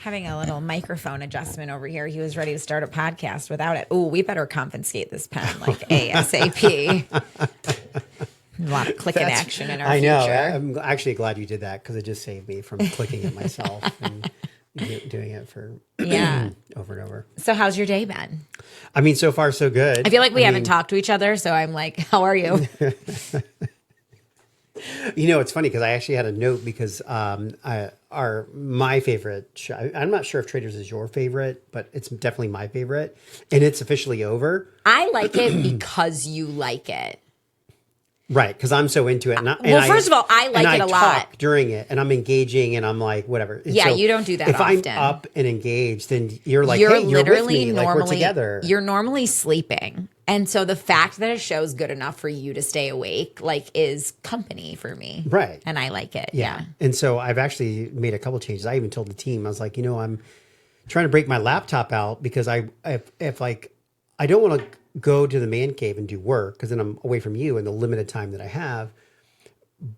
Having a little microphone adjustment over here. He was ready to start a podcast without it. Oh, we better confiscate this pen like ASAP. A lot of clicking action in our future. I'm actually glad you did that because it just saved me from clicking it myself and doing it for over and over. So how's your day been? I mean, so far so good. I feel like we haven't talked to each other, so I'm like, how are you? You know, it's funny because I actually had a note because my favorite show, I'm not sure if Traders is your favorite, but it's definitely my favorite. And it's officially over. I like it because you like it. Right, because I'm so into it. First of all, I like it a lot. Talk during it, and I'm engaging, and I'm like, whatever. And yeah, so you don't do that often. If I'm up and engaged, then you're like, hey, you're with me. Like, we're together. You're normally sleeping. And so the fact that a show's good enough for you to stay awake, like, is company for me. Right. And I like it. Yeah. And so I've actually made a couple changes. I even told the team, I was like, I'm trying to break my laptop out because I don't want to go to the man cave and do work because then I'm away from you and the limited time that I have.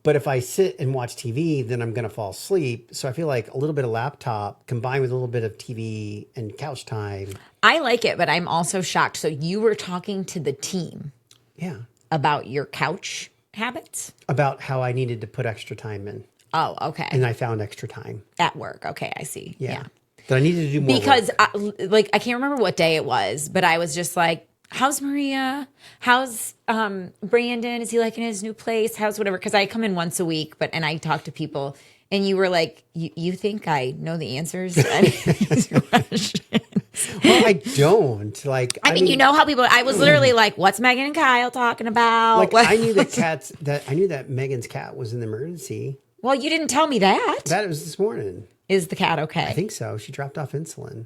But if I sit and watch TV, then I'm going to fall asleep. So I feel like a little bit of laptop combined with a little bit of TV and couch time. I like it, but I'm also shocked. So you were talking to the team. Yeah. About your couch habits? About how I needed to put extra time in. Oh, okay. And I found extra time. At work. Okay, I see. Yeah. That I needed to do more because work. I can't remember what day it was, but I was just like, how's Maria? How's Brandon? Is he liking his new place? How's whatever? Because I come in once a week, and I talk to people, and you were like, you think I know the answers to any of these questions? Well, I don't. I mean, you know how people. I was literally like, "What's Megan and Kyle talking about?" I knew that Megan's cat was in the emergency. Well, you didn't tell me that. That was this morning. Is the cat okay? I think so. She dropped off insulin.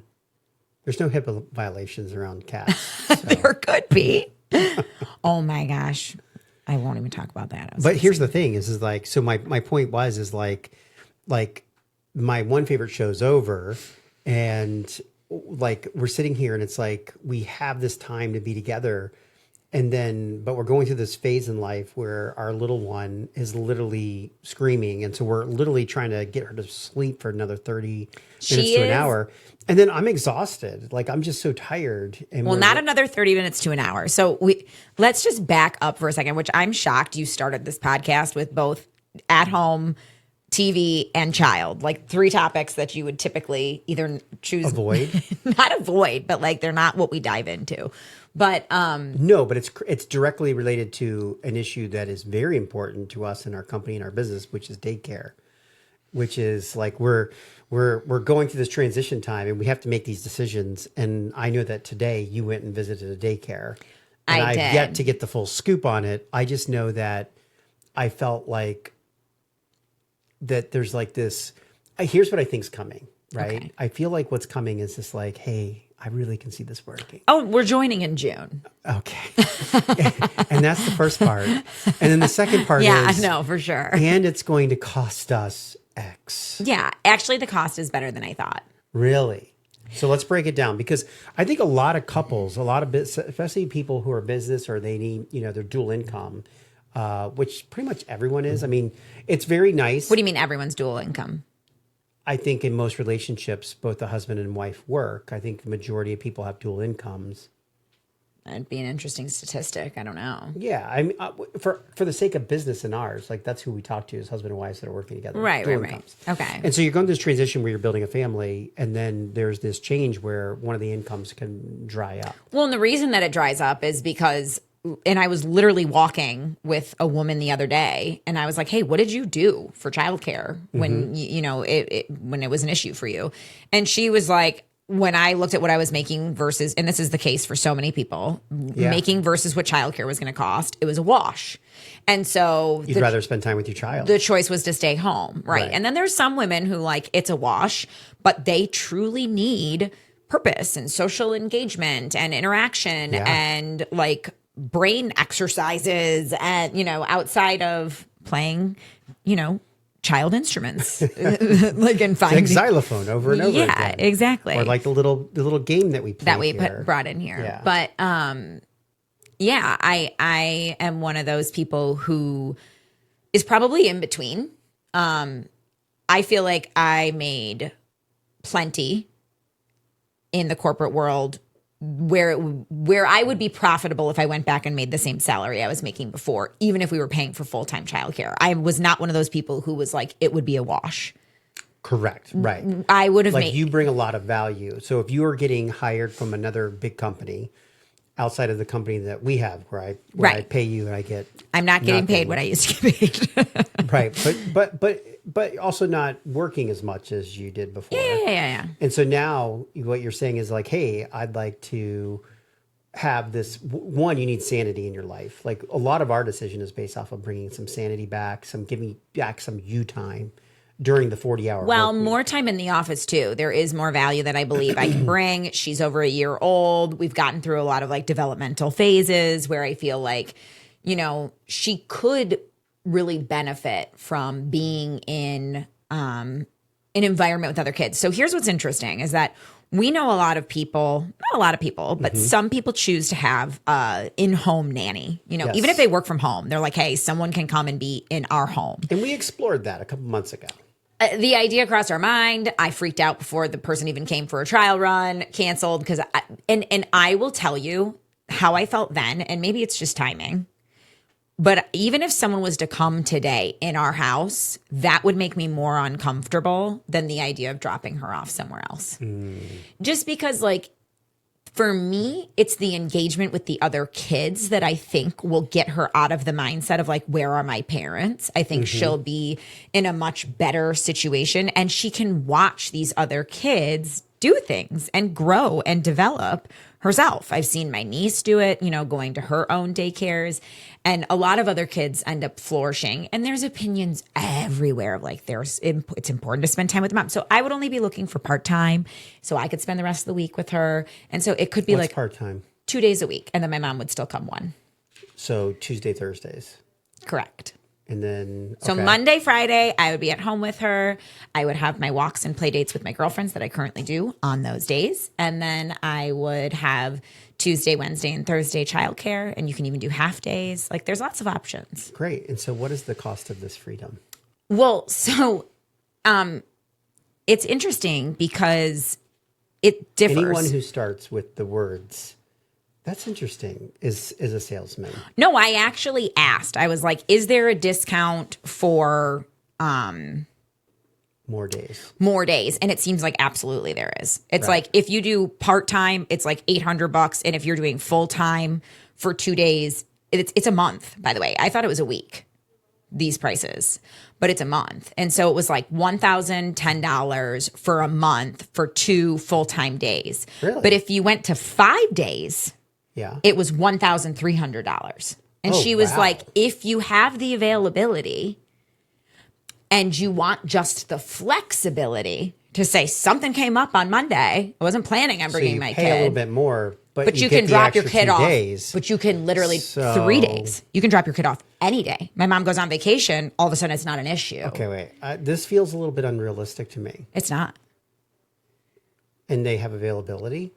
There's no HIPAA violations around cats. So. There could be. Oh my gosh. I won't even talk about that. But here's the thing is like, so my point is like my one favorite show's over and like we're sitting here and it's like, we have this time to be together. And then, but we're going through this phase in life where our little one is literally screaming. And so we're literally trying to get her to sleep for another 30 minutes to an hour. And then I'm exhausted. Like, I'm just so tired. And well, not another 30 minutes to an hour. So let's just back up for a second, which I'm shocked you started this podcast with both at home, TV, and child. Like 3 topics that you would typically either choose. Avoid. Not avoid, but like they're not what we dive into. But no, but it's directly related to an issue that is very important to us in our company and our business, which is daycare. Which is like we're going through this transition time and we have to make these decisions. And I know that today you went and visited a daycare. And I've yet to get the full scoop on it. I just know that I felt like that there's like this. Here's what I think's coming, right? Okay. I feel like what's coming is just like, hey, I really can see this working. Oh, we're joining in June. Okay. And that's the first part. And then the second part is... Yeah, I know, for sure. And it's going to cost us X. Yeah, actually the cost is better than I thought. Really? So let's break it down because I think a lot of couples, especially people who are business or they need, their dual income, which pretty much everyone is. I mean, it's very nice. What do you mean everyone's dual income? I think in most relationships, both the husband and wife work. I think the majority of people have dual incomes. That'd be an interesting statistic. I don't know. Yeah, I mean, for the sake of business and ours, like that's who we talk to is husband and wives that are working together. Right. Okay. And so you're going through this transition where you're building a family, and then there's this change where one of the incomes can dry up. Well, and the reason that it dries up is because. And I was literally walking with a woman the other day, and I was like, "Hey, what did you do for childcare when when it was an issue for you?" And she was like, "When I looked at what I was making versus, and this is the case for so many people, making versus what childcare was going to cost, it was a wash." And so you'd rather spend time with your child. The choice was to stay home, right? And then there's some women who like it's a wash, but they truly need purpose and social engagement and interaction and like. Brain exercises and outside of playing child instruments like and finding like xylophone over and over again. Yeah, exactly. Or like the little game that we brought in here. But I am one of those people who is probably in between. I feel like I made plenty in the corporate world where I would be profitable if I went back and made the same salary I was making before, even if we were paying for full-time childcare. I was not one of those people who was like, it would be a wash. Correct. Right. I would have like made. you bring a lot of value. So if you were getting hired from another big company outside of the company that we have, where I Right. pay you and I get, I'm not getting nothing. paid what I used to get paid. right. But also not working as much as you did before. Yeah. And so now what you're saying is like, hey, I'd like to have this. One, you need sanity in your life. Like a lot of our decision is based off of bringing some sanity back, giving back some you time during the 40-hour Well, work week. more time in the office too. There is more value that I believe I can bring. She's over a year old. We've gotten through a lot of like developmental phases where I feel like, she could really benefit from being in an environment with other kids. So here's what's interesting is that we know a lot of people, not a lot of people, but some people choose to have in-home nanny. Yes. Even if they work from home, they're like, hey, someone can come and be in our home. And we explored that a couple months ago. The idea crossed our mind. I freaked out before the person even came for a trial run, canceled because I will tell you how I felt then, and maybe it's just timing. But even if someone was to come today in our house, that would make me more uncomfortable than the idea of dropping her off somewhere else. Just because, like, for me, it's the engagement with the other kids that I think will get her out of the mindset of like, where are my parents? I think she'll be in a much better situation and she can watch these other kids do things and grow and develop herself. I've seen my niece do it, going to her own daycares, and a lot of other kids end up flourishing. And there's opinions everywhere of like, it's important to spend time with mom. So I would only be looking for part-time so I could spend the rest of the week with her. And so it could be What's like part-time? 2 days a week. And then my mom would still come one. So Tuesday, Thursdays. Correct. And then So Monday, Friday, I would be at home with her. I would have my walks and play dates with my girlfriends that I currently do on those days. And then I would have Tuesday, Wednesday, and Thursday childcare. And you can even do half days. Like there's lots of options. Great. And so what is the cost of this freedom? Well, so it's interesting because it differs. Anyone who starts with the words, that's interesting, is a salesman. No, I actually asked. I was like, is there a discount for More days. more days? And it seems like absolutely there is. It's like if you do part-time, it's like $800. And if you're doing full-time for 2 days, it's a month, by the way. I thought it was a week, these prices, but it's a month. And so it was like $1,010 for a month for 2 full-time days. Really? But if you went to 5 days, Yeah. it was $1,300. And Oh, she was wow. like, if you have the availability and you want just the flexibility to say something came up on Monday, I wasn't planning on So bringing you my pay kid. a little bit more, but you get can the drop your extra kid 2 off. days. But you can literally So- 3 days. You can drop your kid off any day. My mom goes on vacation. All of a sudden, it's not an issue. Okay, wait. This feels a little bit unrealistic to me. It's not. And they have availability?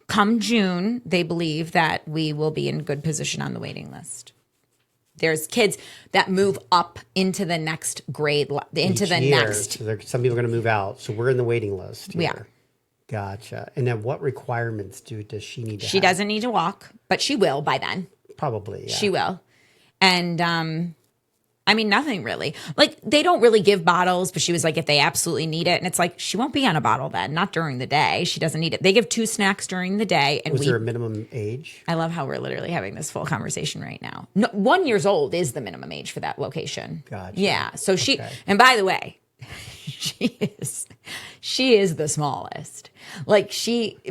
Come June, they believe that we will be in good position on the waiting list. There's kids that move up into the next grade, into Each the year. next. So some people are going to move out. So we're in the waiting list. We here. are. Gotcha. And then what requirements does she need to She have? doesn't need to walk, but she will by then. Probably, yeah. She will. And I mean, nothing really. Like, they don't really give bottles, but she was like, if they absolutely need it. And it's like, she won't be on a bottle then, not during the day. She doesn't need it. They give 2 snacks during the day. And Was there a minimum age? I love how we're literally having this full conversation right now. No, 1 year old is the minimum age for that location. Gotcha. Yeah. So she, Okay. and by the way, she is the smallest. Like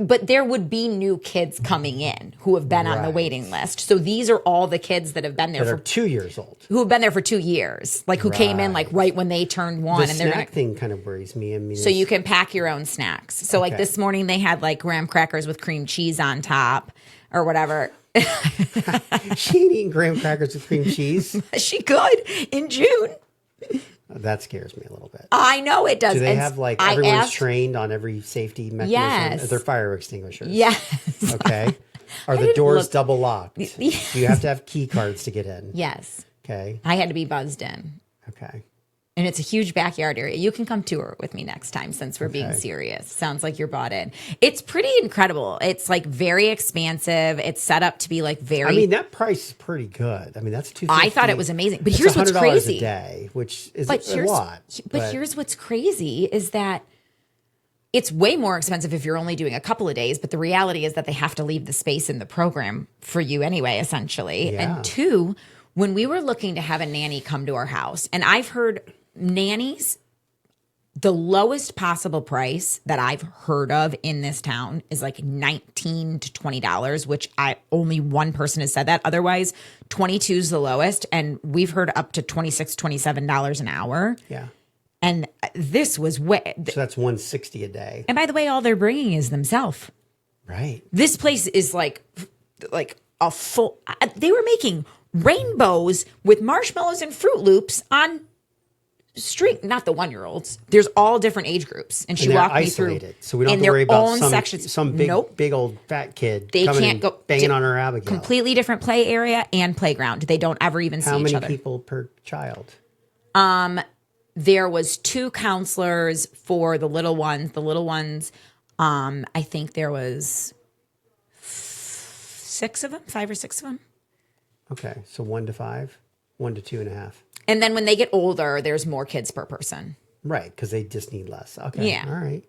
but there would be new kids coming in who have been on the Right. waiting list. So these are all the kids that have been there That are for 2 years old. who have been there for 2 years, like who came in like Right. right when they turned 1, The and they're snack gonna. thing kind of worries me. I mean, So you can pack your own snacks. So like Okay. this morning they had like graham crackers with cream cheese on top, or whatever. she ain't eating graham crackers with cream cheese. She could in June. That scares me a little bit. I know it does. Do they And have like I everyone's asked- trained on every safety mechanism? Yes. They're fire extinguishers. Yes. Okay. Are the didn't doors look- double locked? Do you have to have key cards to get in? Yes. Okay. I had to be buzzed in. Okay. And it's a huge backyard area. You can come tour with me next time since we're being serious. Sounds like you're bought in. It's pretty incredible. It's like very expansive. It's set up to be like very. I mean, that price is pretty good. I mean, that's $250. I thought it was amazing. But here's what's $100 crazy. a day, which is a lot. But here's what's crazy is that it's way more expensive if you're only doing a couple of days. But the reality is that they have to leave the space in the program for you anyway, essentially. Yeah. And two, when we were looking to have a nanny come to our house, and I've heard nannies, the lowest possible price that I've heard of in this town is like $19 to $20, which only one person has said that. Otherwise, 22 is the lowest, and we've heard up to $26, $27 an hour. Yeah. And this was way. So that's $160 a day. And by the way, all they're bringing is themselves. Right. This place is like a full. They were making rainbows with marshmallows and Fruit Loops on street, not the 1-year-olds. There's all different age groups, and she walked me through. So we don't have to worry about some big old fat kid they coming can't go banging on her Abigail. Completely different play area and playground. They don't ever even see each other. How many people per child? There was 2 counselors for the little ones. The little ones, I think there was 6 of them, 5 or 6 of them. Okay, so 1 to 5, 1 to 2.5. And then when they get older, there's more kids per person. Right, because they just need less. Okay, yeah. All right.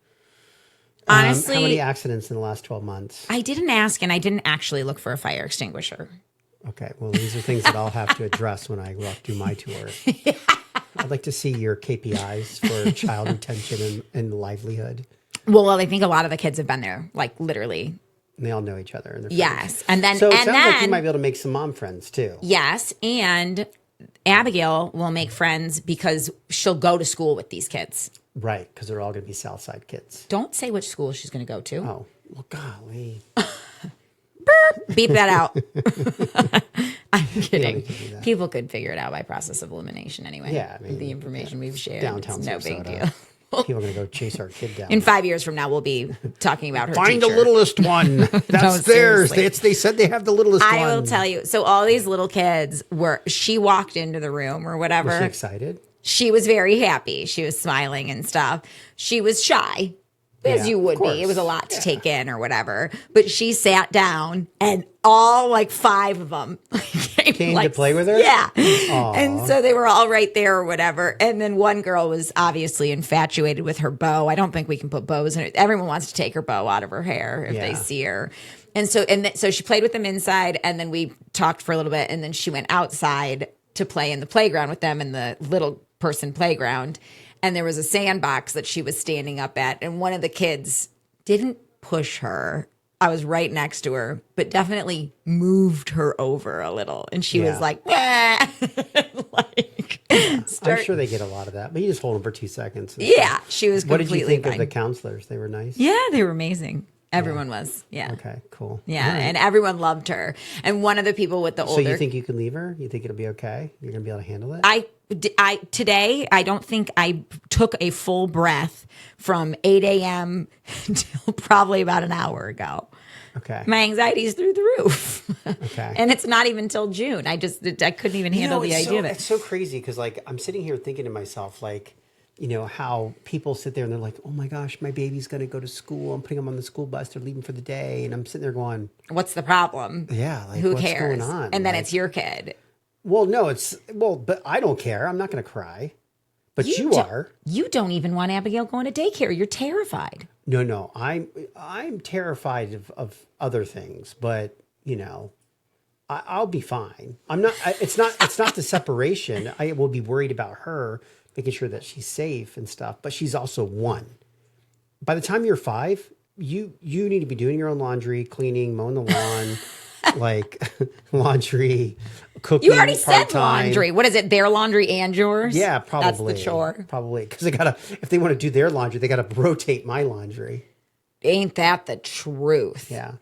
Honestly, how many accidents in the last 12 months? I didn't ask, and I didn't actually look for a fire extinguisher. Okay, well, these are things that I'll have to address when I walk through my tour. I'd like to see your KPIs for child retention and livelihood. Well, I think a lot of the kids have been there, like literally. And they all know each other. And they're yes, and then so it sounds like you might be able to make some mom friends too. Yes, and Abigail will make friends because she'll go to school with these kids. Right, because they're all going to be Southside kids. Don't say which school she's going to go to. Oh, well, golly. Beep that out. I'm kidding. People could figure it out by process of elimination anyway. Yeah, I mean, the information we've shared. Downtown it's no Sarasota. big deal. People are going to go chase our kid down. In 5 years from now, we'll be talking about her Find teacher. the littlest one. That's theirs. They said they have the littlest one. I will tell you. So all these little kids she walked into the room or whatever. Was she excited? She was very happy. She was smiling and stuff. She was shy, as you would be. It was a lot to take in or whatever. But she sat down and all like 5 of them came to play with her? Yeah. Aww. And so they were all right there or whatever. And then one girl was obviously infatuated with her bow. I don't think we can put bows in it. Everyone wants to take her bow out of her hair if they see her. And so so she played with them inside, and then we talked for a little bit, and then she went outside to play in the playground with them in the little person playground. And there was a sandbox that she was standing up at, and one of the kids didn't push her. I was right next to her, but definitely moved her over a little. And she was like, I'm sure they get a lot of that, but you just hold them for 2 seconds. Yeah, she was completely What did you think fine. of the counselors? They were nice? Yeah, they were amazing. Everyone was. Yeah. Okay, cool. Yeah, and everyone loved her. And one of the people with the older... So you think you can leave her? You think it'll be okay? You're going to be able to handle it? Today, I don't think I took a full breath from 8 a.m. until probably about an hour ago. Okay. My anxiety's through the roof. Okay. And it's not even till June. I couldn't even handle the idea of it. It's so crazy because, like, I'm sitting here thinking to myself, like, you know, how people sit there and they're like, oh my gosh, my baby's going to go to school. I'm putting them on the school bus. They're leaving for the day. And I'm sitting there going, what's the problem? Yeah. Like, who what's cares? going on? And then it's your kid. Well, no, but I don't care. I'm not going to cry. But you are. You don't even want Abigail going to daycare. You're terrified. No. I'm terrified of other things, but you know, I'll be fine. I'm not. It's not the separation. I will be worried about her, making sure that she's safe and stuff. But she's also 1. By the time you're 5, you need to be doing your own laundry, cleaning, mowing the lawn. Like laundry, cooking. You already said part-time. laundry. What is it? Their laundry and yours? Yeah, probably. That's the chore. Probably because if they want to do their laundry, they got to rotate my laundry. Ain't that the truth? Yeah.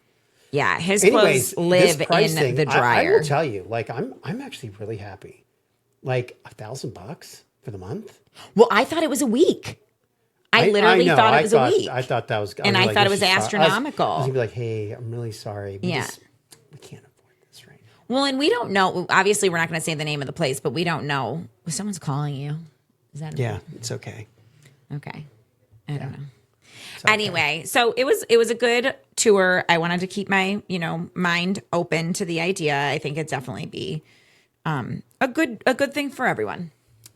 Yeah. His Anyways, clothes live in the dryer. I will tell you, like I'm actually really happy. Like $1,000 for the month. Well, I thought it was a week. I literally thought it was a week. I thought that was. And I thought it was astronomical. I was gonna be like, hey, I'm really sorry. We can't afford this right now. Well, and we don't know. Obviously, we're not going to say the name of the place, but we don't know. Someone's calling you. Is that Yeah, it's okay. okay? I don't know. Okay. Anyway, so it was a good tour. I wanted to keep my mind open to the idea. I think it'd definitely be a good thing for everyone.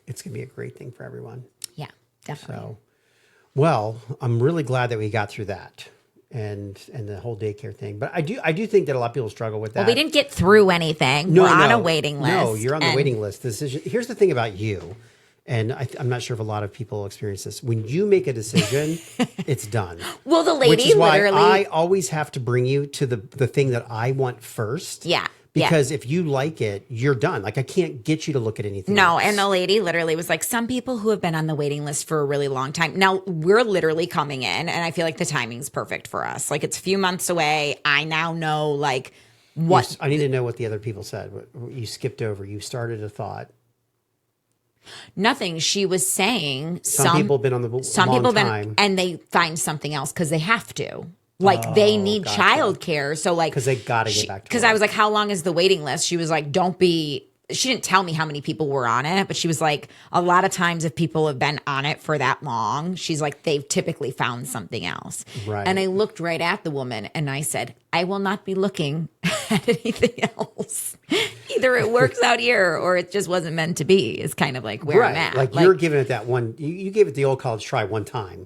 It's gonna be a great thing for everyone. Yeah, definitely. So, well, I'm really glad that we got through that and the whole daycare thing. But I do think that a lot of people struggle with that. Well, we didn't get through anything. We're on a waiting list. No, you're on the waiting list. Here's the thing about you, and I'm not sure if a lot of people experience this. When you make a decision, it's done. Well, the lady which is why literally. I always have to bring you to the thing that I want first. Yeah. Because if you like it, you're done. Like I can't get you to look at anything No, else. and the lady literally was like, some people who have been on the waiting list for a really long time. Now we're literally coming in, and I feel like the timing's perfect for us. Like it's a few months away. I now know like what. I need to know what the other people said. What you skipped over. You started a thought. Nothing. She was saying Some people have been on the some long people time. been and they find something else because they have to. Like they need childcare. So like because they got to get back to because I was like, how long is the waiting list? She was like, don't be. She didn't tell me how many people were on it, but she was like, a lot of times if people have been on it for that long, she's like, they've typically found something else. Right. And I looked right at the woman and I said, I will not be looking at anything else. Either it works out here or it just wasn't meant to be is kind of like where I'm at. Like you're giving it that one, you gave it the old college try one time.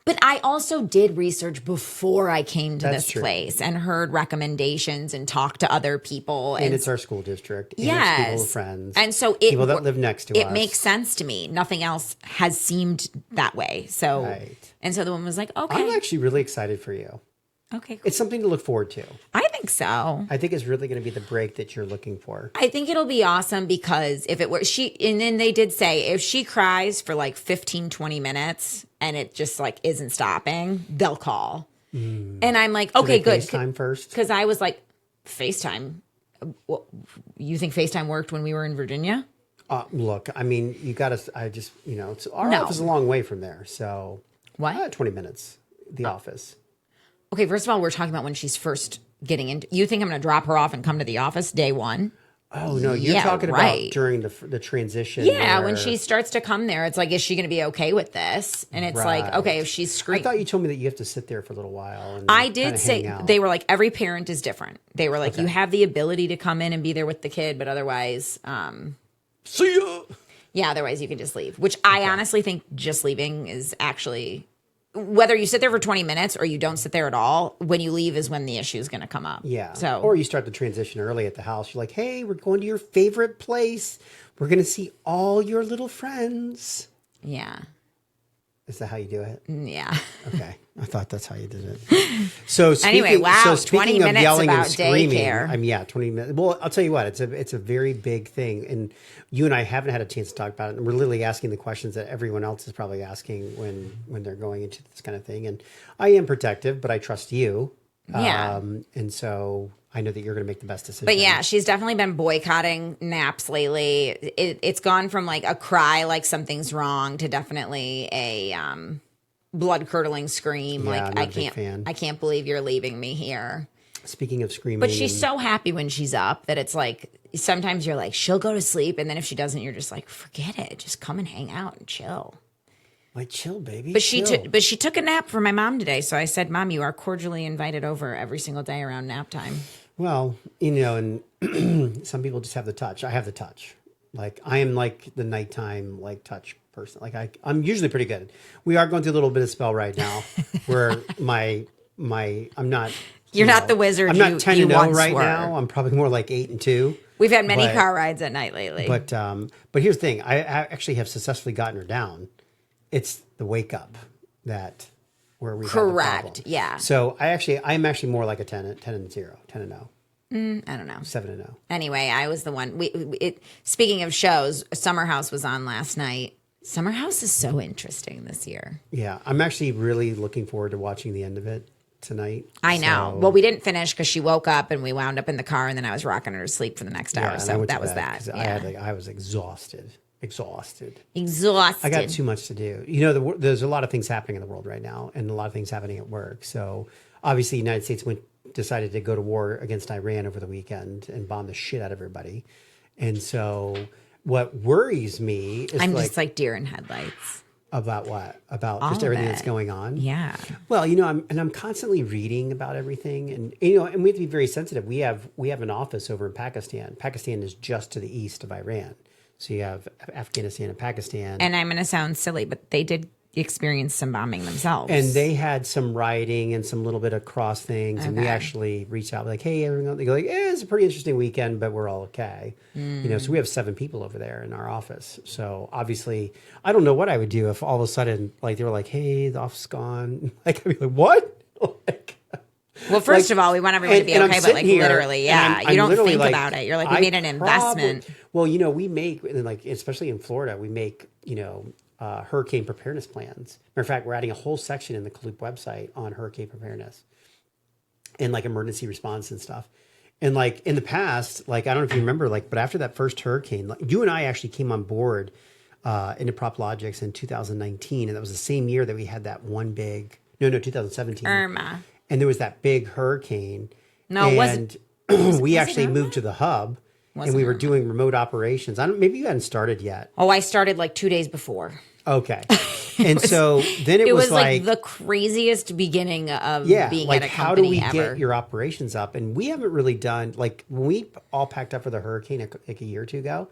But I also did research before I came to That's this true. place and heard recommendations and talked to other people. And it's our school district. And yes. it's people with friends. And so people that live next to us. It makes sense to me. Nothing else has seemed that way. So, Right. And so the woman was like, okay. I'm actually really excited for you. Okay, cool. It's something to look forward to. I think so. I think it's really going to be the break that you're looking for. I think it'll be awesome because if it were and then they did say if she cries for like 15, 20 minutes and it just like isn't stopping, they'll call. And I'm like, okay, good. FaceTime first. Because I was like, FaceTime. You think FaceTime worked when we were in Virginia? Look, I mean, you got to, our No. office is a long way from there. So, What? 20 minutes, the office. Okay, first of all, we're talking about when she's first getting into. You think I'm going to drop her off and come to the office day one? Oh, no, you're Yeah, talking right. about during the transition. Yeah, where- when she starts to come there, it's like, is she going to be okay with this? And it's like, Right. okay, if she's I screaming. thought you told me that you have to sit there for a little while. And I did kinda say hang out. they were like every parent is different. They were like you have the ability to come in and be there with the kid, but otherwise, See ya. yeah, otherwise you can just leave. Which I honestly think just leaving is actually whether you sit there for 20 minutes or you don't sit there at all. When you leave is when the issue is going to come up. Yeah. So or you start the transition early at the house. You're like, hey, we're going to your favorite place. We're going to see all your little friends. yeah, Is that how you do it? yeah. Okay. I thought that's how you did it. So Anyway, wow, So 20 speaking of minutes yelling and about screaming, daycare. I mean, yeah, 20 minutes. Well, I'll tell you what, it's a very big thing, and you and I haven't had a chance to talk about it. And we're literally asking the questions that everyone else is probably asking when they're going into this kind of thing. And I am protective, but I trust you. Yeah. And so I know that you're going to make the best decision. But yeah, she's definitely been boycotting naps lately. It's gone from like a cry, like something's wrong, to definitely a blood curdling scream. Yeah, like I'm not a big fan. I can't believe you're leaving me here. Speaking of screaming, But she's so happy when she's up that it's like sometimes you're like she'll go to sleep, and then if she doesn't, you're just like forget it, just come and hang out and chill. like, chill, baby. But chill. she took a nap for my mom today, so I said, "Mom, you are cordially invited over every single day around nap time." Well, and some people just have the touch. I have the touch. Like I am like the nighttime like touch person. Like I'm usually pretty good. We are going through a little bit of spell right now where I'm not. You're not the wizard I'm you- not 10 you and 0 once right were. now. I'm probably more like 8 and 2. We've had many But- car rides at night lately. But here's the thing. I actually have successfully gotten her down. It's the wake up that where we have the Correct. problem. Yeah. So I'm actually more like a 10 and 0, 10 and 0, I don't know. 7 and 0. Anyway, I was the one. Speaking of shows, Summer House was on last night. Summer House is so interesting this year. Yeah, I'm actually really looking forward to watching the end of it tonight. I know. So, Well, we didn't finish because she woke up and we wound up in the car, and then I was rocking her to sleep for the next hour. and I So went to that was bed that. 'cause Yeah. I was exhausted. Exhausted. Exhausted. I got too much to do. There's a lot of things happening in the world right now, and a lot of things happening at work. So obviously, the United States decided to go to war against Iran over the weekend and bomb the shit out of everybody. And so what worries me is I'm just like deer in headlights. about what? About All just of everything it. that's going on? Yeah. Well, I'm constantly reading about everything, and and we have to be very sensitive. We have an office over in Pakistan. Pakistan is just to the east of Iran, so you have Afghanistan and Pakistan. And I'm going to sound silly, but they did experience some bombing themselves. And they had some rioting and some little bit of cross things, and we Okay. actually reached out like, "Hey, everyone!" They go like, "It's a pretty interesting weekend, but we're all okay." So we have 7 people over there in our office. So obviously, I don't know what I would do if all of a sudden, like, they were like, "Hey, the office is gone." Like, I'd be like, "What?" Like, well, first of all, we want everyone to be and I'm okay, but sitting like here, literally, and yeah, I'm you don't literally think like, about it. You're like, we I made an investment. Well, we make, and like, especially in Florida, we make, hurricane preparedness plans. Matter of fact, we're adding a whole section in the Kloop website on hurricane preparedness and like emergency response and stuff. And like in the past, like, I don't know if you remember, like, but after that first hurricane, like, you and I actually came on board into PropLogix in 2019. And that was the same year that we had that one big, no, 2017. Irma. And there was that big hurricane. No, it wasn't. We it actually Irma? moved to the hub. And Wasn't we were Irma. doing remote operations. Maybe you hadn't started yet. Oh, I started like 2 days before. Okay. And so then it was like the craziest beginning of being like, at a how do company we ever. get your operations up? And we haven't really done, like, when we all packed up for the hurricane like a year or two ago,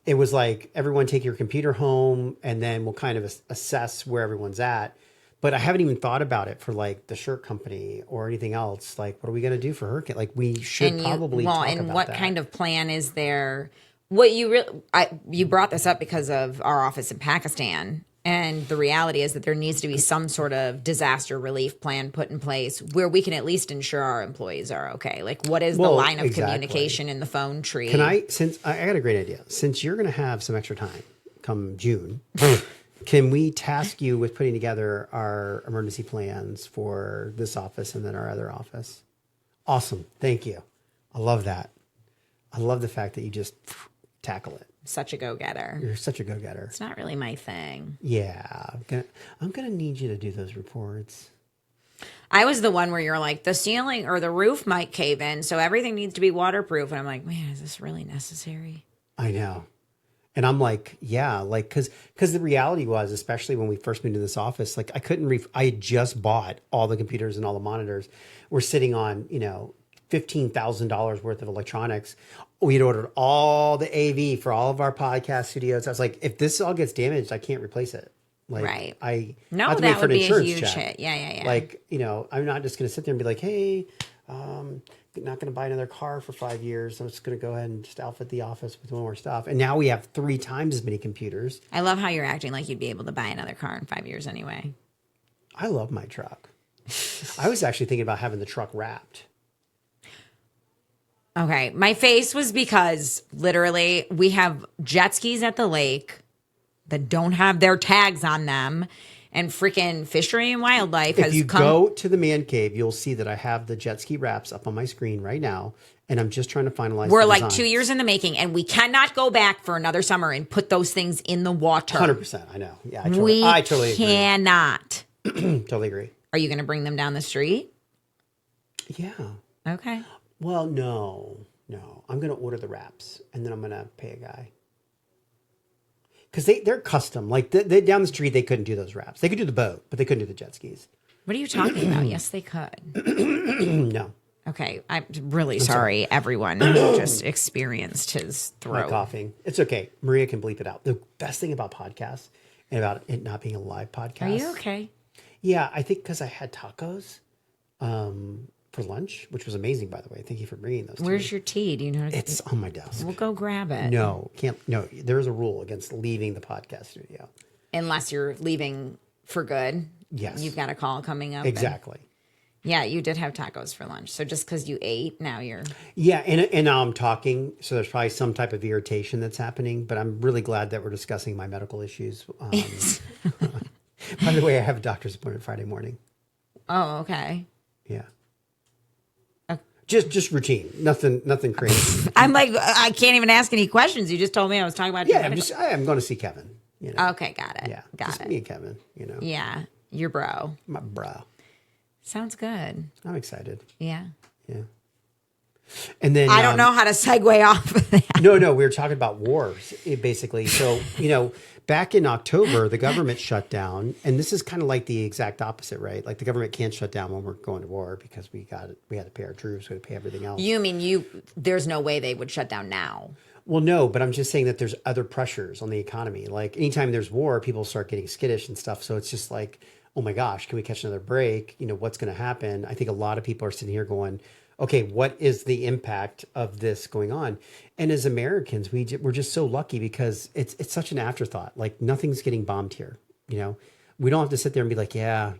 it was like, everyone take your computer home and then we'll kind of assess where everyone's at. But I haven't even thought about it for like the shirt company or anything else. Like, what are we going to do for hurricane? Like, we should probably talk and about what that. kind of plan is there? What you brought this up because of our office in Pakistan, and the reality is that there needs to be some sort of disaster relief plan put in place where we can at least ensure our employees are okay. Like, what is the line of communication in the phone tree? I got a great idea. Since you're going to have some extra time come June, can we task you with putting together our emergency plans for this office and then our other office? Awesome. Thank you. I love that. I love the fact that you just tackle it. Such a go-getter. You're such a go-getter. It's not really my thing. Yeah. I'm gonna need you to do those reports. I was the one where you're like, the ceiling or the roof might cave in, so everything needs to be waterproof. And I'm like, man, is this really necessary? I know. And I'm like, yeah, like, cause the reality was, especially when we first moved to this office, like, I couldn't, I had just bought all the computers and all the monitors. We're sitting on, $15,000 worth of electronics. We had ordered all the AV for all of our podcast studios. I was like, if this all gets damaged, I can't replace it. Like, right. I No, have to wait that for would an be a insurance huge check. hit. Yeah. Like, I'm not just going to sit there and be like, hey, not going to buy another car for 5 years. I'm just going to go ahead and just outfit the office with more stuff. And now we have 3 times as many computers. I love how you're acting like you'd be able to buy another car in 5 years anyway. I love my truck. I was actually thinking about having the truck wrapped. Okay. My face was because literally we have jet skis at the lake that don't have their tags on them. And freaking Fishery and Wildlife has If you come. go to the man cave, you'll see that I have the jet ski wraps up on my screen right now. And I'm just trying to finalize We're the like designs. 2 years in the making, and we cannot go back for another summer and put those things in the water. 100%. I know. Yeah, We I totally agree. cannot. Totally agree. Are you going to bring them down the street? Yeah. Okay. Well, no. I'm going to order the wraps, and then I'm going to pay a guy. Because they're custom. Like, they down the street, they couldn't do those wraps. They could do the boat, but they couldn't do the jet skis. What are you talking about? Yes, they could. No. Okay. I'm really sorry, everyone who just experienced his My throat. coughing. It's okay. Maria can bleep it out. The best thing about podcasts and about it not being a live podcast. Are you okay? Yeah, I think because I had tacos for lunch, which was amazing, by the way. Thank you for bringing those. Where's your tea? Do you know? It's on my desk. We'll go grab it. No, can't. No, there is a rule against leaving the podcast studio. Unless you're leaving for good. Yes. You've got a call coming up. Exactly. Yeah, you did have tacos for lunch. So just because you ate, now you're... Yeah, and now I'm talking, so there's probably some type of irritation that's happening, but I'm really glad that we're discussing my medical issues. By the way, I have a doctor's appointment Friday morning. Oh, okay. Yeah. Just routine. Nothing crazy. I'm like, I can't even ask any questions. You just told me I was talking about... Yeah, I'm going to see Kevin. Okay, got it. Yeah, got just it. me and Kevin, Yeah, your bro. My bro. Sounds good. I'm excited. Yeah. Yeah. And then I don't know how to segue off of that. No, we were talking about wars, basically. So, back in October, the government shut down, and this is kind of like the exact opposite, right? Like the government can't shut down when we're going to war because we had to pay our troops, we had to pay everything else. You mean there's no way they would shut down now? Well, no, but I'm just saying that there's other pressures on the economy. Like anytime there's war, people start getting skittish and stuff. So it's just like, oh my gosh, can we catch another break? What's going to happen? I think a lot of people are sitting here going, okay, what is the impact of this going on? And as Americans, we're just so lucky because it's such an afterthought. Like nothing's getting bombed here. We don't have to sit there and be like, yeah,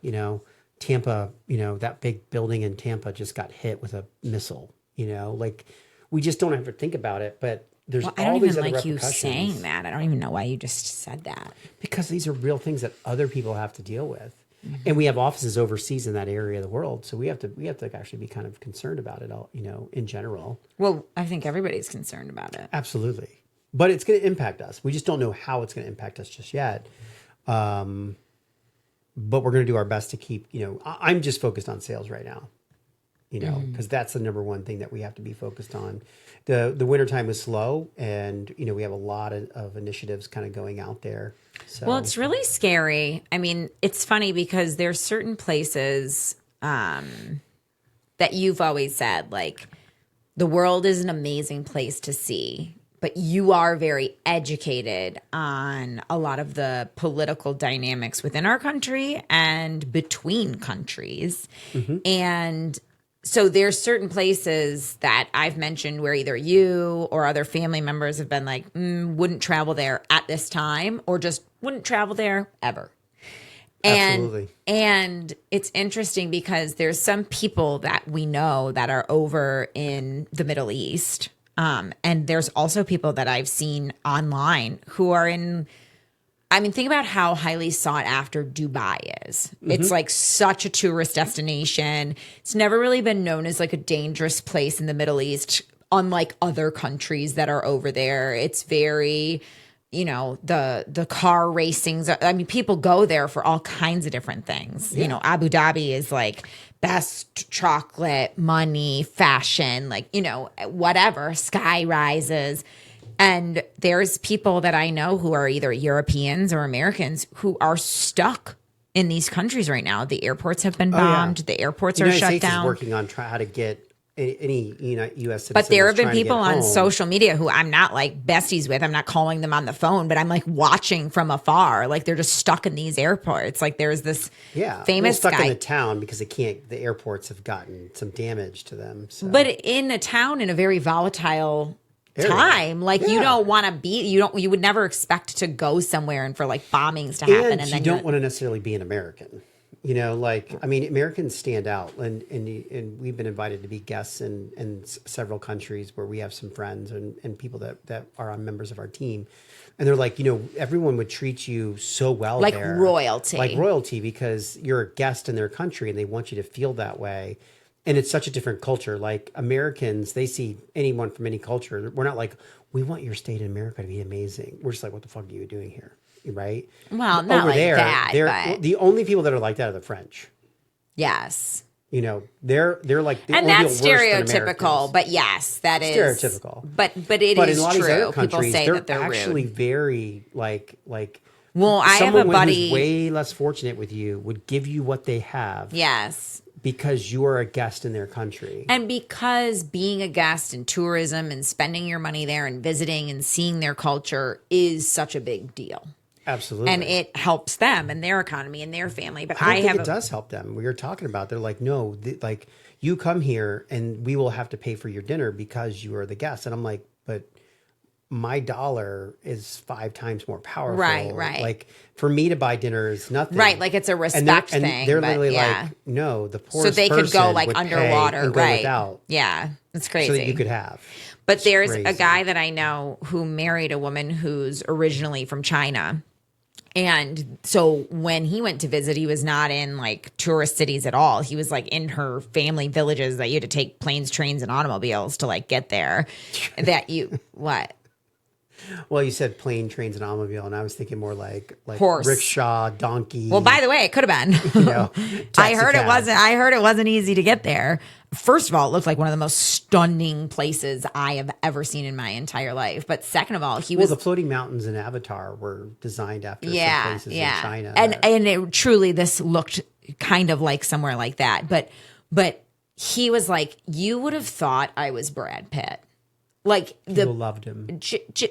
Tampa, that big building in Tampa just got hit with a missile. Like we just don't have to think about it. But there's I don't always even other like you repercussions. saying that. I don't even know why you just said that. Because these are real things that other people have to deal with. And we have offices overseas in that area of the world, so we have to actually be kind of concerned about it all, in general. Well, I think everybody's concerned about it. Absolutely, but it's going to impact us. We just don't know how it's going to impact us just yet. But we're going to do our best to keep. I'm just focused on sales right now. Because that's the number one thing that we have to be focused on. The wintertime was slow, and we have a lot of initiatives kind of going out there. So. Well, it's really scary. I mean, it's funny because there's certain places that you've always said, like, the world is an amazing place to see, but you are very educated on a lot of the political dynamics within our country and between countries. Mm-hmm. And so there's certain places that I've mentioned where either you or other family members have been like, wouldn't travel there at this time, or just wouldn't travel there ever. Absolutely. And it's interesting because there's some people that we know that are over in the Middle East. And there's also people that I've seen online who are in, I mean, think about how highly sought after Dubai is. Mm-hmm. It's like such a tourist destination. It's never really been known as like a dangerous place in the Middle East, unlike other countries that are over there. It's very, the car racings. I mean, people go there for all kinds of different things. Yeah. Abu Dhabi is like best chocolate, money, fashion, like, whatever, sky rises. And there's people that I know who are either Europeans or Americans who are stuck in these countries right now. The airports have been bombed. The airports are shut down. Is working on how to get any U.S. citizens. But there have been people on social media who I'm not like besties with. I'm not calling them on the phone, but I'm like watching from afar. Like they're just stuck in these airports. Like there's this famous stuck guy in the town because the airports have gotten some damage to them. So. But in a town in a very volatile time, like you don't want to be, you would never expect to go somewhere and for like bombings to happen, and then you don't want to necessarily be an American. Americans stand out, and we've been invited to be guests in several countries where we have some friends and people that are members of our team, and they're like, everyone would treat you so well, like there, royalty, because you're a guest in their country and they want you to feel that way. And it's such a different culture. Like Americans, they see anyone from any culture. We're not like, we want your state in America to be amazing. We're just like, what the fuck are you doing here? Right? Well, not over like there, that. The only people that are like that are the French. Yes. They're like the and only that's stereotypical. But yes, that is stereotypical. But it is true. People say that they're actually rude. Very like. Well, I have a buddy who's way less fortunate with you would give you what they have. Yes. Because you are a guest in their country. And because being a guest in tourism and spending your money there and visiting and seeing their culture is such a big deal. Absolutely. And it helps them and their economy and their family. But I think it does help them. We were talking about, they're like, no, like you come here and we will have to pay for your dinner because you are the guest. And I'm like, but my dollar is 5 times more powerful. Right. Like for me to buy dinner is nothing. Right. Like it's a respect thing. And they're literally like, no, the poorest so they could go like underwater. And go right. without. Yeah. It's crazy. So that you could have. But there's a guy that I know who married a woman who's originally from China. And so when he went to visit, he was not in like tourist cities at all. He was like in her family villages that you had to take planes, trains, and automobiles to like get there. What? Well, you said plane, trains, and automobile, and I was thinking more like Horse. rickshaw, donkey. Well, by the way, it could have been. You know, I heard taxi it cab. wasn't. I heard it wasn't easy to get there. First of all, it looked like one of the most stunning places I have ever seen in my entire life. But second of all, he was the floating mountains in Avatar were designed after some places in China. and it truly this looked kind of like somewhere like that. But he was like, you would have thought I was Brad Pitt. Like People loved him.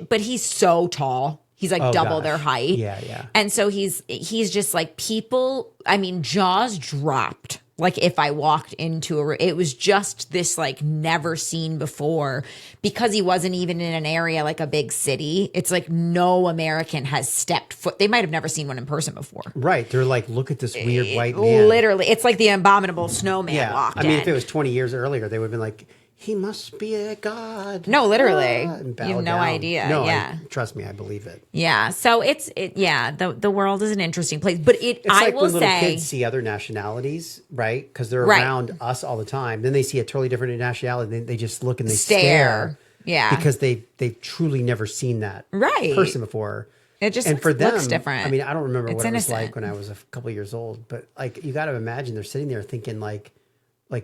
But he's so tall. He's like double their height. Yeah, yeah. And so he's just like people. I mean, jaws dropped. Like if I walked into it was just this like never seen before because he wasn't even in an area like a big city. It's like no American has stepped foot. They might have never seen one in person before. Right. They're like, look at this weird white man. Literally, it's like the abominable snowman walked in. I mean, if it was 20 years earlier, they would have been like, he must be a god. No, literally. And bow You have no down. idea. No, Yeah. trust me, I believe it. Yeah. So the world is an interesting place. But It's I like will when little say kids see other nationalities, right? Because they're Right. around us all the time. Then they see a totally different nationality. They just look and they Stare. stare. Yeah. Because they've truly never seen that Right. person before. It just and for them, looks different. I mean, I don't remember It's what it was innocent. like when I was a couple years old, but like you got to imagine they're sitting there thinking like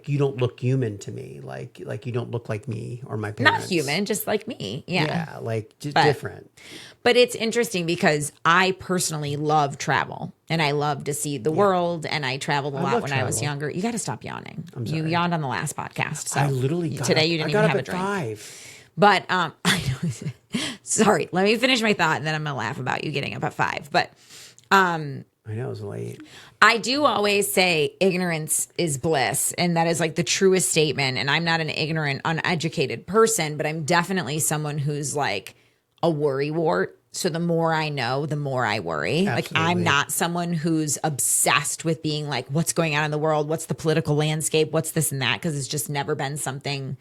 you don't look human to me, like you don't look like me or my parents. Not human, just like me. Yeah. Yeah, like just But- different. But it's interesting because I personally love travel and I love to see the world and I traveled a lot love when I was travel. younger. You got to stop yawning. You sorry. yawned on the last podcast. So I literally got today up, you didn't I even got have up a at drink. 5. But I know. Sorry, let me finish my thought and then I'm going to laugh about you getting up at 5. But I know it was late. I do always say ignorance is bliss, and that is like the truest statement. And I'm not an ignorant, uneducated person, but I'm definitely someone who's like a worrywart. So the more I know, the more I worry. Like I'm Absolutely. not someone who's obsessed with being like, what's going on in the world? What's the political landscape? What's this and that? Because it's just never been something,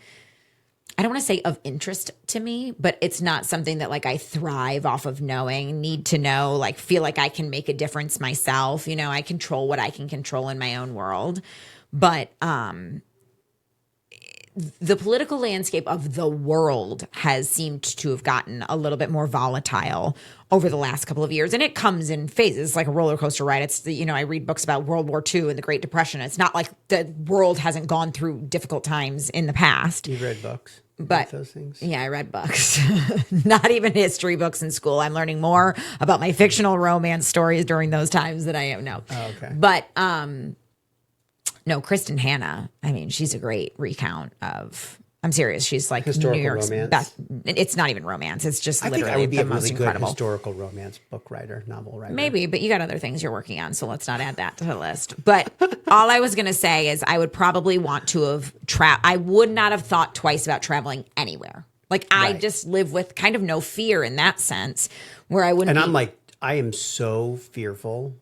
I don't want to say of interest to me, but it's not something that like I thrive off of knowing, need to know, like feel like I can make a difference myself. You know, I control what I can control in my own world. But the political landscape of the world has seemed to have gotten a little bit more volatile over the last couple of years. And it comes in phases. It's like a roller coaster ride. It's, I read books about World War II and the Great Depression. It's not like the world hasn't gone through difficult times in the past. You've read books But about those things? yeah, I read books, not even history books in school. I'm learning more about my fictional romance stories during those times than I am now. Oh, okay. But no, Kristen Hanna. I mean, she's a great recount of. I'm serious. She's like Historical New York's romance? best. It's not even romance. It's just I think literally I would be the a most really good incredible. historical romance book writer, novel writer. Maybe, but you got other things you're working on, so let's not add that to the list. But all I was going to say is I would probably want to have I would not have thought twice about traveling anywhere. Like I Right. just live with kind of no fear in that sense, where I wouldn't. And be, I'm like, I am so fearful.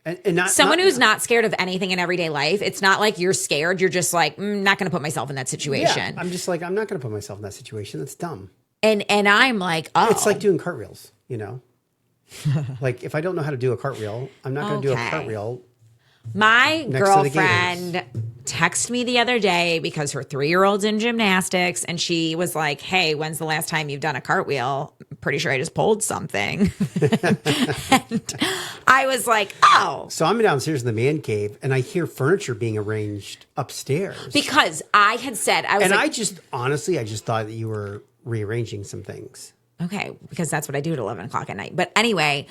And not someone not, who's not scared of anything in everyday life. It's not like you're scared. You're just like, not going to put myself in that situation. Yeah, I'm just like, I'm not going to put myself in that situation. That's dumb. And I'm like, oh, It's like doing cartwheels, you know? Like, if I don't know how to do a cartwheel, I'm not going to do a Okay. cartwheel. my Next to the girlfriend texted me the other day because her 3-year-old's in gymnastics and she was like, hey, when's the last time you've done a cartwheel? I'm pretty sure I just pulled something. And I was like, oh, So I'm downstairs in the man cave, and I hear furniture being arranged upstairs. because I had said, I was and like, I just, honestly, I just thought that you were rearranging some things. okay, because that's what I do at 11 o'clock at night. But anyway,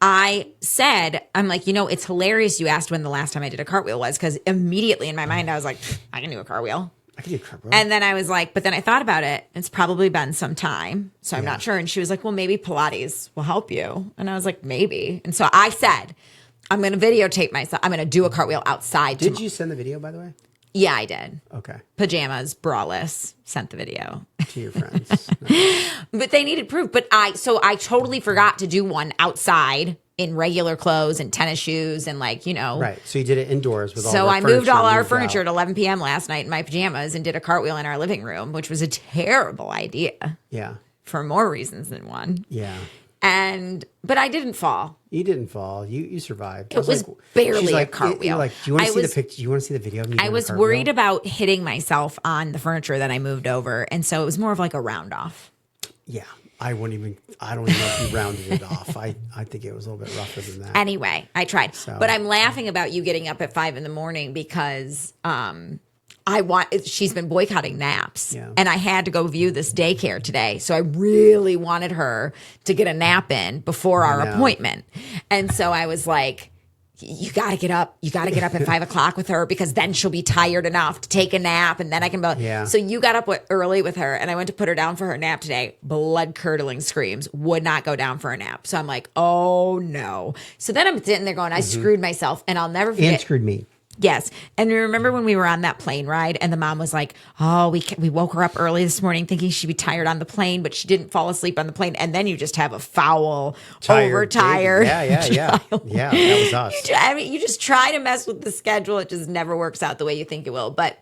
I said, I'm like, it's hilarious you asked when the last time I did a cartwheel was, because immediately in my mind, I was like, I can do a cartwheel. I can do a cartwheel. And then I was like, but then I thought about it. It's probably been some time. So I'm not sure. And she was like, well, maybe Pilates will help you. And I was like, maybe. And so I said, I'm going to videotape myself. I'm going to do a cartwwheel outside. Did you send the video, by the way? Yeah, I did. Okay. Pajamas, braless, sent the video. To your friends. But they needed proof. But I totally forgot to do one outside in regular clothes and tennis shoes and Right. So you did it indoors with all So the I moved all our moved furniture out. at 11 p.m. last night in my pajamas and did a cartwheel in our living room, which was a terrible idea Yeah. for more reasons than one. Yeah. But I didn't fall. You didn't fall. You survived. It was barely a cartwheel. You're like, do you want I to see was- the picture? Do you want to see the video? Of me I doing a was cartwheel? worried about hitting myself on the furniture that I moved over. And so it was more of like a round off. Yeah. I don't even know if you rounded it off. I think it was a little bit rougher than that. Anyway, I tried. So- But I'm laughing about you getting up at 5 a.m. because she's been boycotting naps. Yeah. And I had to go view this daycare today. So I really wanted her to get a nap in before our appointment. And so I was like, you got to get up. You got to get up at 5 o'clock with her because then she'll be tired enough to take a nap. And then I can be Yeah. So you got up early with her and I went to put her down for her nap today. Blood curdling screams, would not go down for a nap. So I'm like, oh no. So then I'm sitting there going, I screwed myself and I'll never forget. And screwed me. Yes. And remember when we were on that plane ride and the mom was like, oh, we woke her up early this morning thinking she'd be tired on the plane, but she didn't fall asleep on the plane. And then you just have a foul, overtired. Yeah. child. Yeah, that was us. You just try to mess with the schedule. It just never works out the way you think it will. But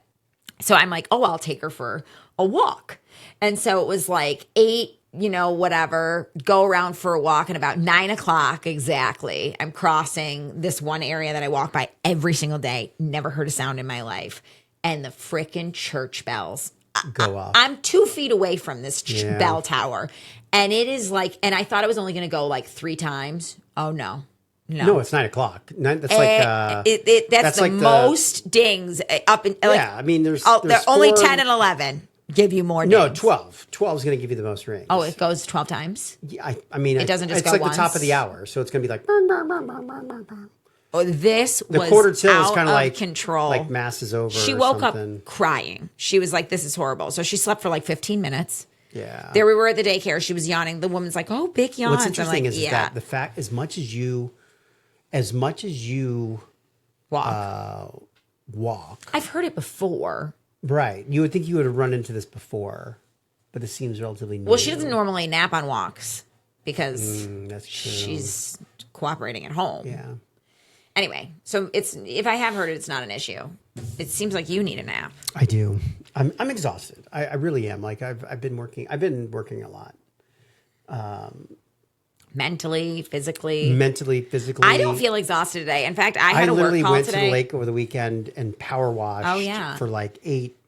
so I'm like, oh, I'll take her for a walk. And so it was like 8, whatever, go around for a walk. And about 9 o'clock exactly, I'm crossing this one area that I walk by every single day. Never heard a sound in my life. And the frickin' church bells go off. I'm 2 feet away from this Yeah. bell tower. And it is like, and I thought it was only going to go like 3 times. Oh, no. No, it's 9 o'clock. That's like that's the like most dings up in. Like, yeah, I mean, there's they're only 4 10 and 11 give you more. No, dings. 12. 12 is going to give you the most rings. Oh, it goes 12 times. Yeah, I mean, It doesn't just it's go like once? the top of the hour, so it's going to be like burn, burn, burn, burn, burn, burn, burn. Oh, this The was quarter till is out kind of of like control. like mass is over. She or woke something. up crying. She was like, "This is horrible." So she slept for like 15 minutes. Yeah. There we were at the daycare. She was yawning. The woman's like, "Oh, big yawns." What's interesting I'm like, is that the fact, as much as you walk. walk, I've heard it before. right? You would think you would have run into this before, but it seems relatively new. Well, she doesn't normally nap on walks because That's true. she's cooperating at home. Yeah. Anyway, so if I have heard it, it's not an issue. It seems like you need a nap. I do. I'm exhausted. I really am. Like I've been working a lot. Mentally, physically. Mentally, physically. I don't feel exhausted today. In fact, I had a work literally call went today. to the lake over the weekend and power washed Oh, yeah. for like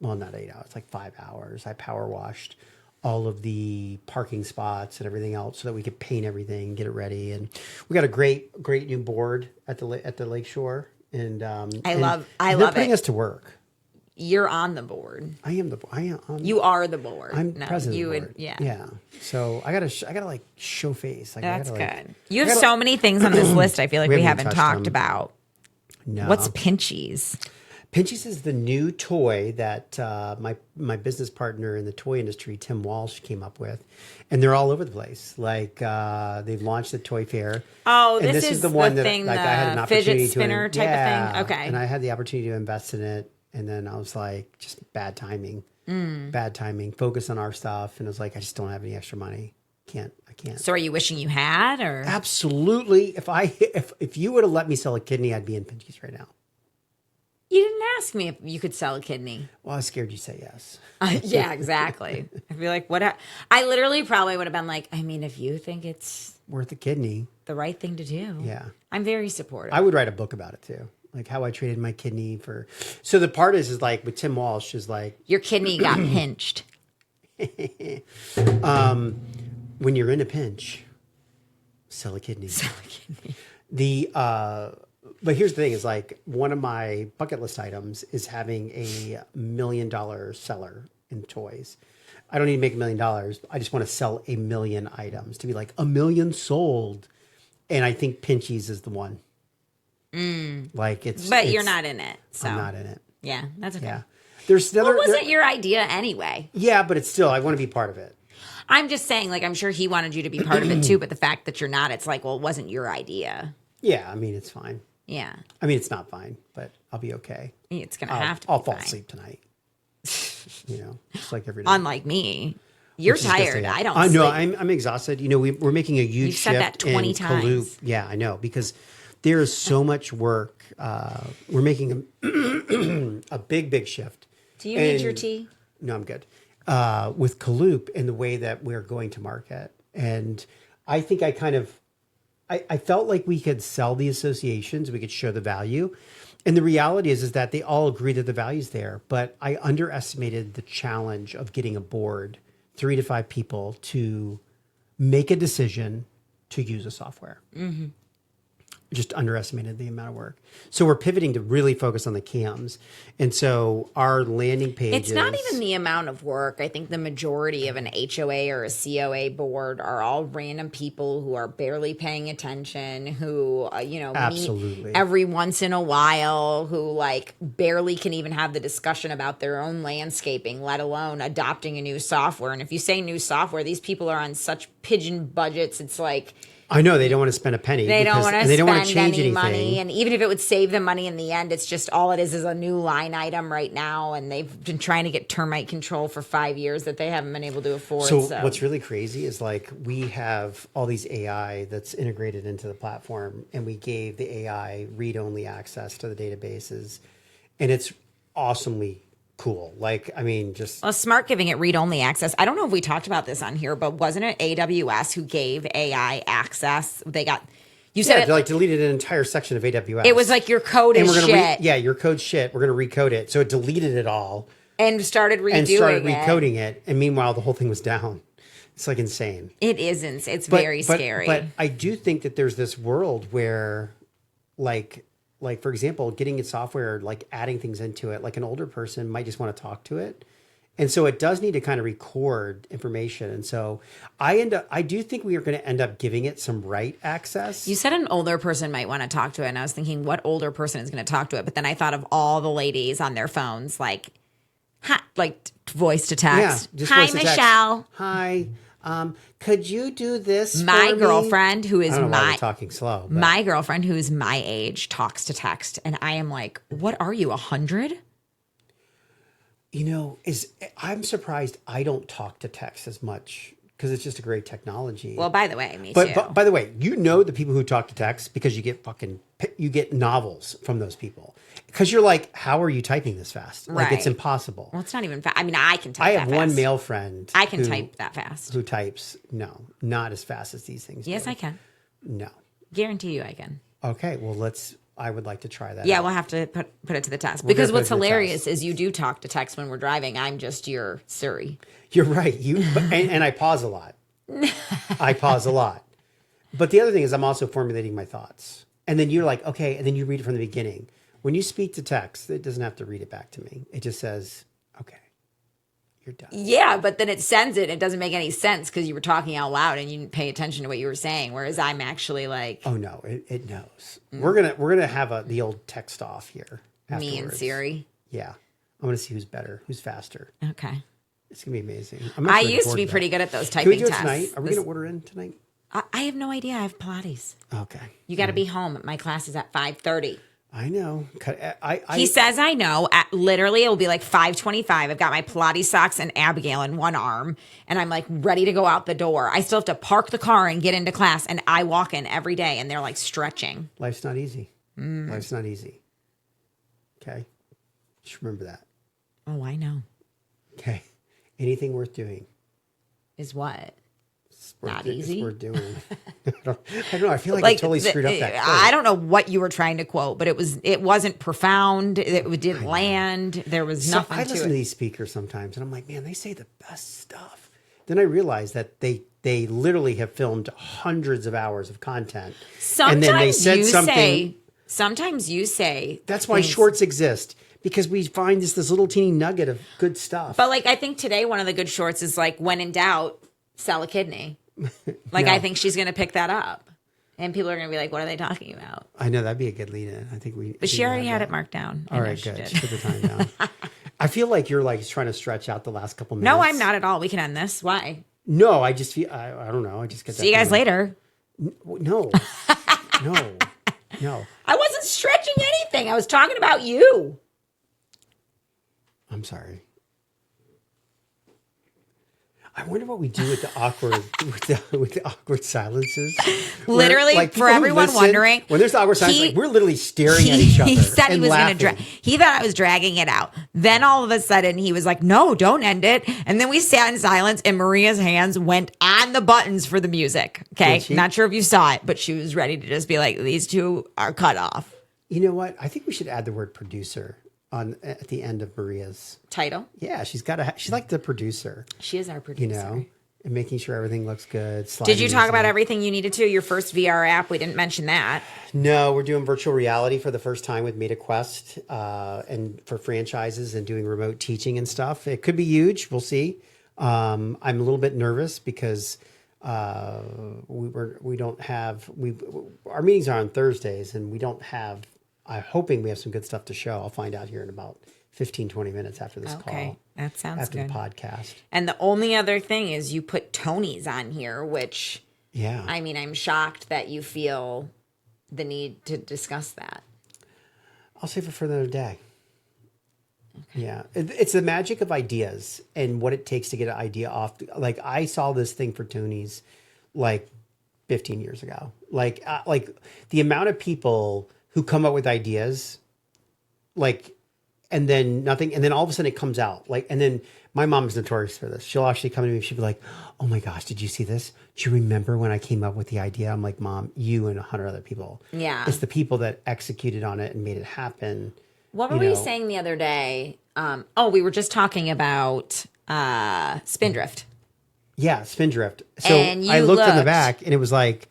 not 8 hours, like 5 hours. I power washed all of the parking spots and everything else so that we could paint everything, get it ready. And we got a great new board at the lakeshore. And I love they're it. putting us to work. You're on the board. You are the board. I'm No, president you of the would, board. yeah. Yeah. So I gotta like show face. Like, That's I gotta, like, good. You have I gotta- so many things on this list I feel like we haven't touched talked them. about. No. What's Pinchies? Pinchies is the new toy that my business partner in the toy industry, Tim Walsh, came up with, and they're all over the place. Like they've launched the toy fair. Oh, and this is the one that thing, like the I had an fidget opportunity spinner to type of thing? Okay. and I had the opportunity to invest in it, and then I was like, just bad timing. Bad timing. Focus on our stuff, and it was like I just don't have any extra money. I can't. So are you wishing you had or? Absolutely. If you would have let me sell a kidney, I'd be in Pinchies right now. You didn't ask me if you could sell a kidney. Well, I was scared you'd say yes. Yeah, exactly. I'd be like, what? I literally probably would have been like, I mean, if you think it's Worth a kidney. the right thing to do. Yeah. I'm very supportive. I would write a book about it too. Like how I traded my kidney for. So the part is like with Tim Walsh is like Your kidney got pinched. when you're in a pinch, sell a kidney. But here's the thing: is like one of my bucket list items is having a $1 million seller in toys. I don't need to make $1 million. I just want to sell 1 million items to be like 1 million sold, and I think Pinchies is the one. Like But you're not in it. So I'm not in it. Yeah, that's okay. Yeah. There's another. Well, wasn't your idea anyway? Yeah, but it's still. I want to be part of it. I'm just saying, like, I'm sure he wanted you to be part of it too, but the fact that you're not, it's like, well, it wasn't your idea. Yeah, I mean it's fine. Yeah. I mean it's not fine, but I'll be okay. It's going to have to be I'll fall fine. asleep tonight. Just like every day. Unlike me. You're Which is just tired. a- I don't I know. sleep. I'm exhausted. You know, we're making a huge You've said shift that 20 in times. Kaloof. Yeah, I know because there is so much work. We're making a big shift. Do you need And- your tea? No, I'm good. With Kaloop and the way that we're going to market. And I think I felt like we could sell the associations, we could show the value. And the reality is that they all agree that the value's there. But I underestimated the challenge of getting a board, 3 to 5 people to make a decision to use a software. Just underestimated the amount of work. So we're pivoting to really focus on the CAMs. And so our landing page It's not even the amount of work. I think the majority of an HOA or a COA board are all random people who are barely paying attention, who, Absolutely. meet every once in a while, who like barely can even have the discussion about their own landscaping, let alone adopting a new software. And if you say new software, these people are on such pigeon budgets. It's like, I know they don't want to spend a penny. they don't want to spend change any anything. money. And even if it would save them money in the end, it's just all it is a new line item right now. And they've been trying to get termite control for 5 years that they haven't been able to afford. So what's really crazy is like we have all these AI that's integrated into the platform, and we gave the AI read-only access to the databases, and it's awesomely cool. Like, I mean, just Well, Smart giving it read-only access. I don't know if we talked about this on here, but wasn't it AWS who gave AI access? They got, you said they like deleted an entire section of AWS. it was like your code is shit. Your code's shit. We're going to recode it. So it deleted it all And started redoing and started it. recoding it. And meanwhile, the whole thing was down. It's like insane. It isn't. It's very scary. But I do think that there's this world where, like for example, getting a software, like adding things into it, like an older person might just want to talk to it. And so it does need to kind of record information. And so I do think we are going to end up giving it some write access. You said an older person might want to talk to it, and I was thinking, what older person is going to talk to it? But then I thought of all the ladies on their phones, like voice to text. Yeah, just Hi, voice to text. Michelle. Hi. Could you do this My for me? girlfriend, who is I don't know why we're talking slow. But my girlfriend, who is my age, talks to text, and I am like, "What are you, 100?" I'm surprised I don't talk to text as much because it's just a great technology. Well, by the way, me too. But by the way, the people who talk to text because you get novels from those people because you're like, how are you typing this fast? Like it's Right. impossible. Well, it's not even fast. I mean, I can type. I that have fast. one male friend. I can type that fast. Who types? No, not as fast as these things. Yes, do. I can. No. Guarantee you, I can. Okay. Well, I would like to try that. Yeah, out. we'll have to put it to the test. gonna Because put it what's to the hilarious is you do talk to text when we're driving. I'm just your Siri. You're right. And I pause a lot. I pause a lot. But the other thing is I'm also formulating my thoughts. And then you're like, okay, and then you read it from the beginning. When you speak to text, it doesn't have to read it back to me. It just says, okay, you're done. Yeah, but then it sends it. It doesn't make any sense because you were talking out loud and you didn't pay attention to what you were saying. Whereas I'm actually like Oh no, it knows. We're gonna have the old text off here. me and afterwards. Siri. Yeah. I'm gonna see who's better, who's faster. Okay. It's gonna be amazing. I used to be pretty good at those Can typing we do it tests. tonight? Are we gonna order in tonight? I have no idea. I have Pilates. Okay. You got to be home. My class is at 5:30. I know. He says I know. Literally, it will be like 5:25. I've got my Pilates socks and Abigail in one arm, and I'm like ready to go out the door. I still have to park the car and get into class, and I walk in every day, and they're like stretching. Life's not easy. Life's not easy. Okay. Just remember that. Oh, I know. Okay. Anything worth doing. Is what? Not It's easy. worth doing. I don't know. I feel like I totally screwed up that quote. I don't know what you were trying to quote, but it wasn't profound. It didn't land. There was nothing I to listen it. to these speakers sometimes, and I'm like, man, they say the best stuff. Then I realize that they literally have filmed hundreds of hours of content, Sometimes and then they said you something. say. Sometimes you say. That's why things. shorts exist, because we find this little teeny nugget of good stuff. But like, I think today one of the good shorts is like, when in doubt, sell a kidney. Like, No. I think she's going to pick that up. And people are going to be like, what are they talking about? I know that'd be a good lead-in. I think we. But she already had it marked down. I All know right, she good. did. She put the time down. I feel like you're like trying to stretch out the last couple minutes. No, I'm not at all. We can end this. Why? No, I just feel. I don't know. I just get. See you guys later. No, no. I wasn't stretching anything. I was talking about you. I'm sorry. I wonder what we do with the awkward with the awkward silences. Literally, Like, for people who everyone listen, wondering, when there's awkward silence, he- like we're literally staring at each other. He said he and was going to laughing. drag. He thought I was dragging it out. Then all of a sudden he was like, "No, don't end it." And then we sat in silence, and Maria's hands went on the buttons for the music. Okay, Did she? not sure if you saw it, but she was ready to just be like, "These two are cut off." You know what? I think we should add the word producer at the end of Maria's. Title. Yeah, she's got she's like the producer. She is our producer. You know, and making sure everything looks good. Did you talk about easy. everything you needed to? Your first VR app? We didn't mention that. No, we're doing virtual reality for the first time with MetaQuest, and for franchises and doing remote teaching and stuff. It could be huge. We'll see. I'm a little bit nervous because our meetings are on Thursdays, and we don't have. I'm hoping we have some good stuff to show. I'll find out here in about 15, 20 minutes after this call. That sounds after good. the podcast. And the only other thing is you put Tony's on here, which, Yeah. I mean, I'm shocked that you feel the need to discuss that. I'll save it for another day. Okay. Yeah. It's the magic of ideas and what it takes to get an idea off. Like, I saw this thing for Tony's like 15 years ago. Like the amount of people who come up with ideas, like, and then nothing, and then all of a sudden it comes out. Like, and then my mom is notorious for this. She'll actually come to me and she'll be like, "Oh my gosh, did you see this? Do you remember when I came up with the idea?" I'm like, "Mom, you and 100 other people." Yeah. It's the people that executed on it and made it happen. What were we saying the other day? We were just talking about Spindrift. Yeah, Spindrift. So And you I looked in the looked- back and it was like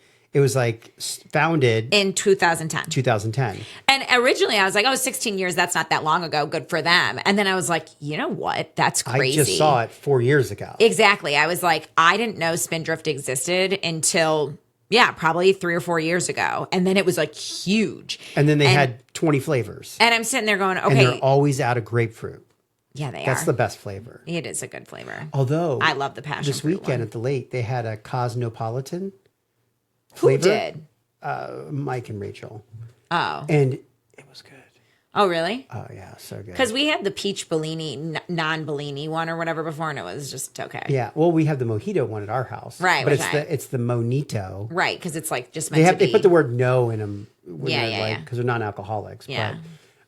founded In 2010. 2010. And originally I was like, 16 years, that's not that long ago. Good for them. And then I was like, you know what? That's crazy. I just saw it 4 years ago. Exactly. I was like, I didn't know Spindrift existed until, probably 3 or 4 years ago. And then it was like huge. And then they had 20 flavors. And I'm sitting there going, And okay. they're always out of grapefruit. Yeah, they That's are. the best flavor. It is a good flavor. Although I love the passion this fruit weekend one. at the lake, they had a Cosmopolitan Who flavor. did? Mike and Rachel. Oh. And it was good. Oh, really? Oh, yeah. So good. Because we had the peach Bellini, non-Bellini one or whatever before, and it was just okay. Yeah. Well, we have the mojito one at our house. Right, But which it's the Monito. Right, because it's like just meant to be. They put the word no in them. Yeah. Because they're non-alcoholics. Yeah.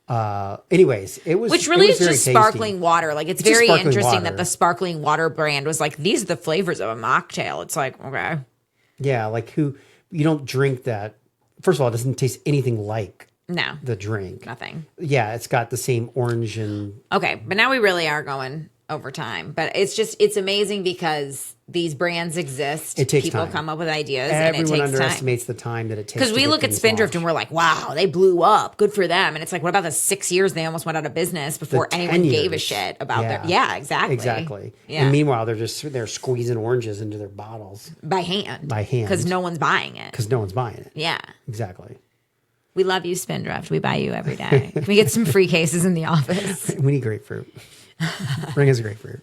But anyways, it was. Which really it was is very just tasty. sparkling water. Like, it's It's just very sparkling interesting water. that the sparkling water brand was like, these are the flavors of a mocktail. It's like, okay. Yeah, like you don't drink that. First of all, it doesn't taste anything like No, the drink. nothing. Yeah, it's got the same orange and Okay, but now we really are going over time. But it's amazing because these brands exist. It takes People time. come up with ideas and it everyone takes time. underestimates the time that it takes. Because we to get look at things Spindrift launched. and we're like, wow, they blew up. Good for them. And it's like, what about the 6 years they almost went out of business before 10 anyone gave a years. shit about their... Yeah, exactly. Exactly. Yeah. And meanwhile, they're squeezing oranges into their bottles By hand. by hand. Because no one's buying it. because no one's buying it. Yeah. Exactly. We love you, Spindrift. We buy you every day. Can we get some free cases in the office? We need grapefruit. Bring us grapefruit.